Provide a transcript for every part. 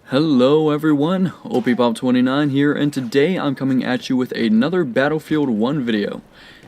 Hello everyone, OPPop29 here, and today I'm coming at you with another Battlefield 1 video.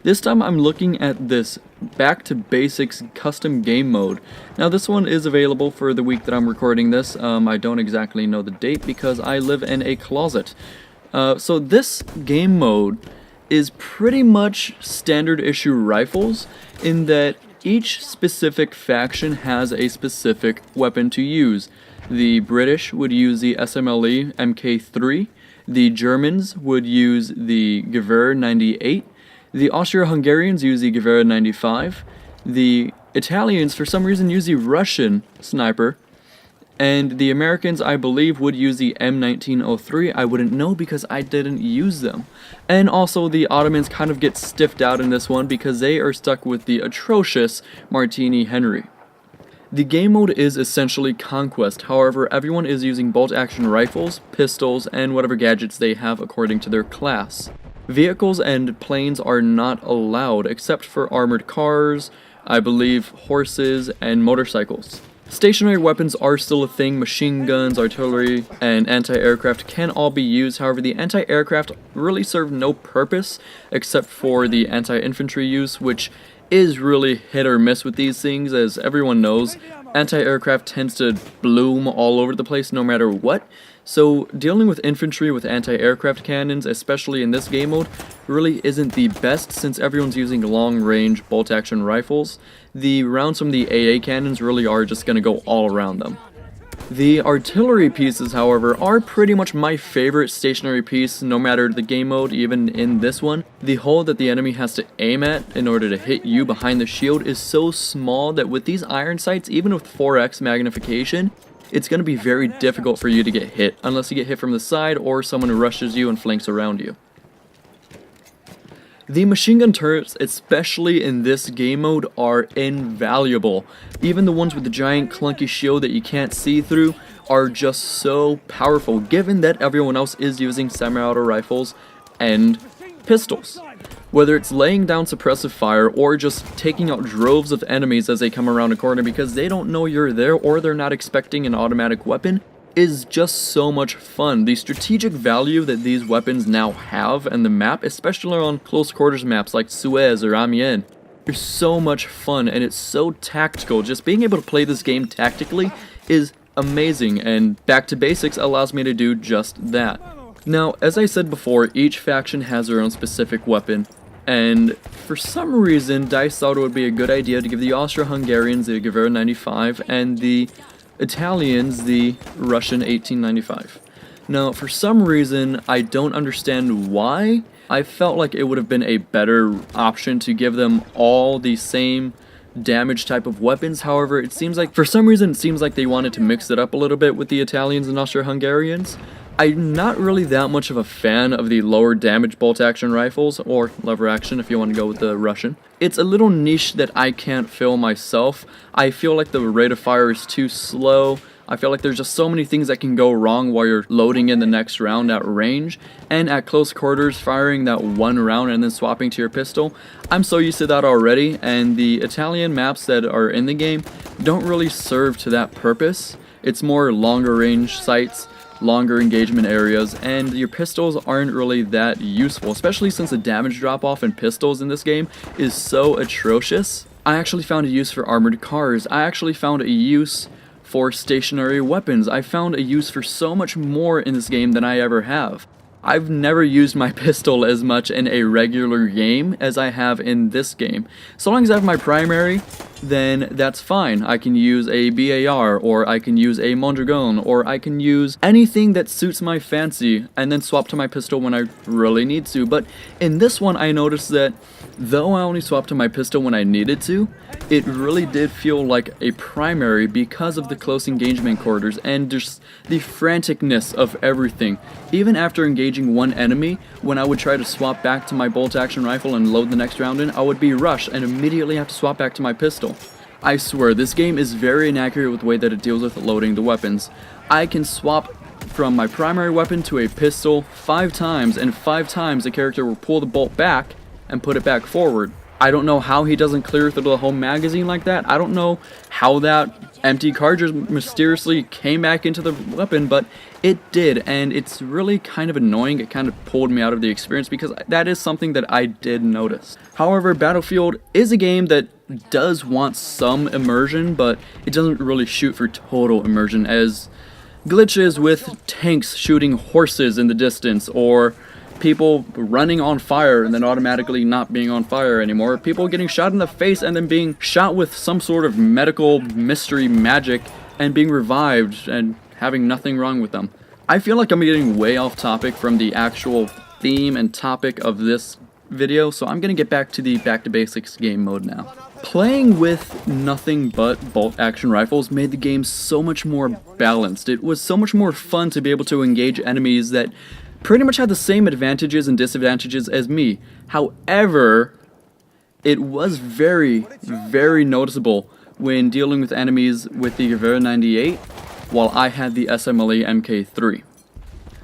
This time I'm looking at this Back to Basics custom game mode. Now this one is available for the week that I'm recording this. I don't exactly know the date because I live in a closet. So this game mode is pretty much standard issue rifles in that each specific faction has a specific weapon to use. The British would use the SMLE Mk3, the Germans would use the Gewehr 98, the Austro-Hungarians use the Gewehr 95, the Italians for some reason use the Russian sniper, and the Americans, I believe, would use the M1903. I wouldn't know because I didn't use them. And also the Ottomans kind of get stiffed out in this one because they are stuck with the atrocious Martini Henry. The game mode is essentially Conquest, however everyone is using bolt-action rifles, pistols, and whatever gadgets they have according to their class. Vehicles and planes are not allowed except for armored cars, I believe horses, and motorcycles. Stationary weapons are still a thing. Machine guns, artillery, and anti-aircraft can all be used. However, the anti-aircraft really serve no purpose except for the anti-infantry use, which is really hit or miss with these things. As everyone knows, anti-aircraft tends to bloom all over the place no matter what. So dealing with infantry with anti-aircraft cannons, especially in this game mode, really isn't the best since everyone's using long-range bolt-action rifles. The rounds from the AA cannons really are just going to go all around them. The artillery pieces, however, are pretty much my favorite stationary piece no matter the game mode, even in this one. The hole that the enemy has to aim at in order to hit you behind the shield is so small that with these iron sights, even with 4x magnification, it's going to be very difficult for you to get hit, unless you get hit from the side or someone rushes you and flanks around you. The machine gun turrets, especially in this game mode, are invaluable. Even the ones with the giant clunky shield that you can't see through are just so powerful, given that everyone else is using semi-auto rifles and pistols. Whether it's laying down suppressive fire or just taking out droves of enemies as they come around a corner because they don't know you're there or they're not expecting an automatic weapon, is just so much fun. The strategic value that these weapons now have in the map, especially on close quarters maps like Suez or Amiens, is so much fun and it's so tactical. Just being able to play this game tactically is amazing, and Back to Basics allows me to do just that. Now, as I said before, each faction has their own specific weapon, and for some reason DICE thought it would be a good idea to give the Austro-Hungarians the Gewehr 95 and the Italians the Russian 1895. Now, for some reason, I don't understand why. I felt like it would have been a better option to give them all the same damage type of weapons. However, it seems like, for some reason, it seems like they wanted to mix it up a little bit with the Italians and Austro-Hungarians. I'm not really that much of a fan of the lower damage bolt-action rifles, or lever action if you want to go with the Russian. It's a little niche that I can't fill myself. I feel like the rate of fire is too slow. I feel like there's just so many things that can go wrong while you're loading in the next round at range, and at close quarters firing that one round and then swapping to your pistol. I'm so used to that already, and the Italian maps that are in the game don't really serve to that purpose. It's more longer range sights, longer engagement areas, and your pistols aren't really that useful, especially since the damage drop-off in pistols in this game is so atrocious. I actually found a use for armored cars. I actually found a use for stationary weapons. I found a use for so much more in this game than I ever have. I've never used my pistol as much in a regular game as I have in this game. So long as I have my primary, then that's fine. I can use a BAR, or I can use a Mondragon, or I can use anything that suits my fancy and then swap to my pistol when I really need to. But in this one, I noticed that though I only swapped to my pistol when I needed to, it really did feel like a primary because of the close engagement quarters and just the franticness of everything. Even after engaging one enemy, when I would try to swap back to my bolt-action rifle and load the next round in, I would be rushed and immediately have to swap back to my pistol. I swear, this game is very inaccurate with the way that it deals with loading the weapons. I can swap from my primary weapon to a pistol 5 times, and 5 times the character will pull the bolt back and put it back forward. I don't know how he doesn't clear through the whole magazine like that. I don't know how that empty cartridge mysteriously came back into the weapon, but it did, and it's really kind of annoying. It kind of pulled me out of the experience because that is something that I did notice. However, Battlefield is a game that does want some immersion, but it doesn't really shoot for total immersion, as glitches with tanks shooting horses in the distance, or people running on fire and then automatically not being on fire anymore, people getting shot in the face and then being shot with some sort of medical mystery magic and being revived and having nothing wrong with them. I feel like I'm getting way off topic from the actual theme and topic of this video, so I'm gonna get back to the back to basics game mode now. Playing with nothing but bolt action rifles made the game so much more balanced. It was so much more fun to be able to engage enemies that pretty much had the same advantages and disadvantages as me. However, it was very, very noticeable when dealing with enemies with the Gewehr 98 while I had the SMLE MK3.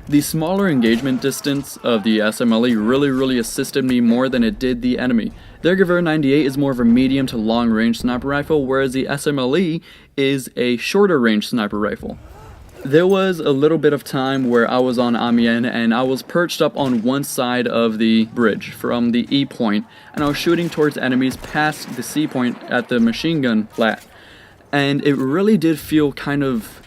The smaller engagement distance of the SMLE really assisted me more than it did the enemy. Their Gewehr 98 is more of a medium to long range sniper rifle, whereas the SMLE is a shorter range sniper rifle. There was a little bit of time where I was on Amiens and I was perched up on one side of the bridge from the E point, and I was shooting towards enemies past the C point at the machine gun flat. And it really did feel kind of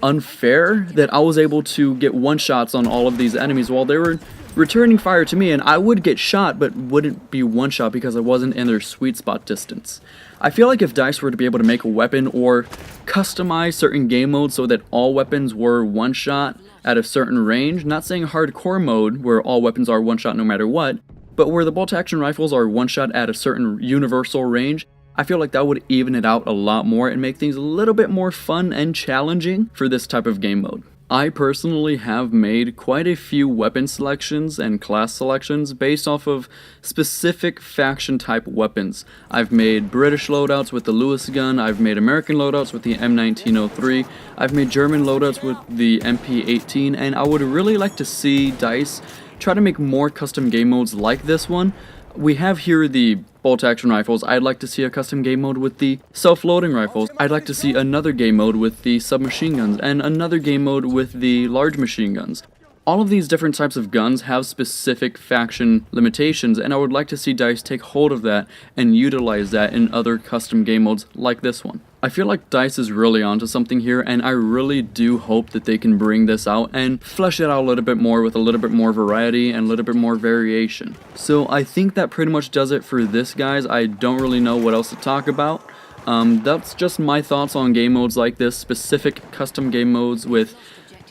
unfair that I was able to get one-shots on all of these enemies while they were returning fire to me, and I would get shot but wouldn't be one-shot because I wasn't in their sweet spot distance. I feel like if DICE were to be able to make a weapon or customize certain game modes so that all weapons were one-shot at a certain range, not saying hardcore mode where all weapons are one-shot no matter what, but where the bolt-action rifles are one-shot at a certain universal range, I feel like that would even it out a lot more and make things a little bit more fun and challenging for this type of game mode. I personally have made quite a few weapon selections and class selections based off of specific faction type weapons. I've made British loadouts with the Lewis gun, I've made American loadouts with the M1903, I've made German loadouts with the MP18, and I would really like to see DICE try to make more custom game modes like this one. We have here the bolt action rifles. I'd like to see a custom game mode with the self-loading rifles. I'd like to see another game mode with the submachine guns and another game mode with the large machine guns. All of these different types of guns have specific faction limitations, and I would like to see DICE take hold of that and utilize that in other custom game modes like this one. I feel like DICE is really onto something here, and I really do hope that they can bring this out and flesh it out a little bit more with a little bit more variety and a little bit more variation. So I think that pretty much does it for this, guys. I don't really know what else to talk about. That's just my thoughts on game modes like this. Specific custom game modes with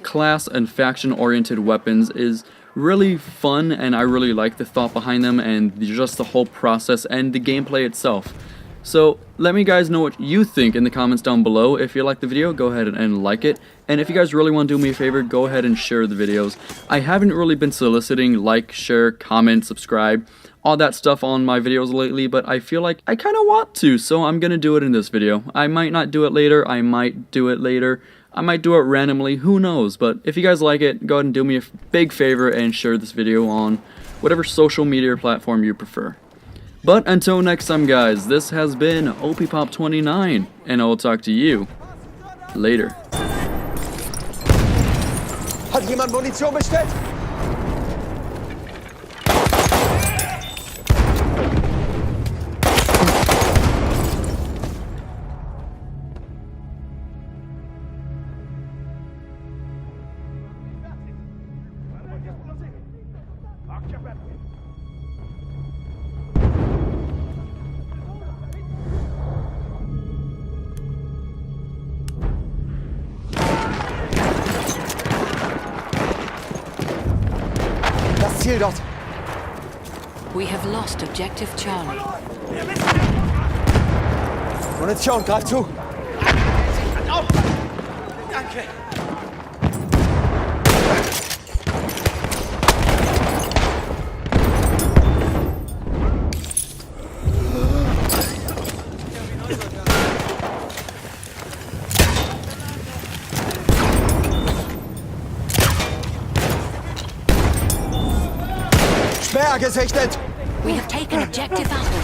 class and faction oriented weapons is really fun, and I really like the thought behind them and just the whole process and the gameplay itself. So let me guys know what you think in the comments down below. If you like the video, go ahead and like it, and if you guys really want to do me a favor, go ahead and share the videos. I haven't really been soliciting like, share, comment, subscribe, all that stuff on my videos lately, but I feel like I kind of want to, so I'm gonna do it in this video. I might not do it later, I might do it later, I might do it randomly, who knows, but if you guys like it, go ahead and do me a big favor and share this video on whatever social media platform you prefer. But until next time, guys, this has been OPPOP29, and I will talk to you later. Hat jemand Munition bestellt? Ziel dort. We have lost objective Charlie. Munition, greif zu. Danke. Speer gesichtet. We have taken objective Apple.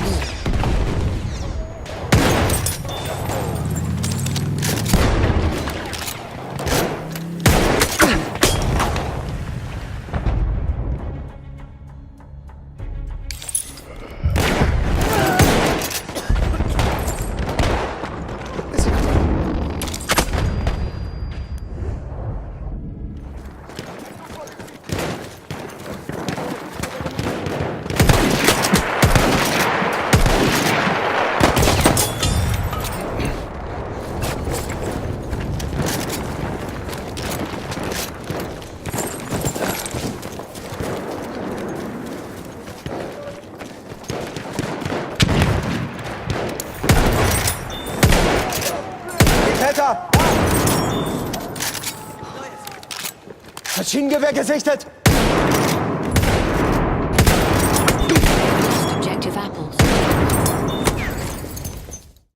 Maschinengewehr gesichtet!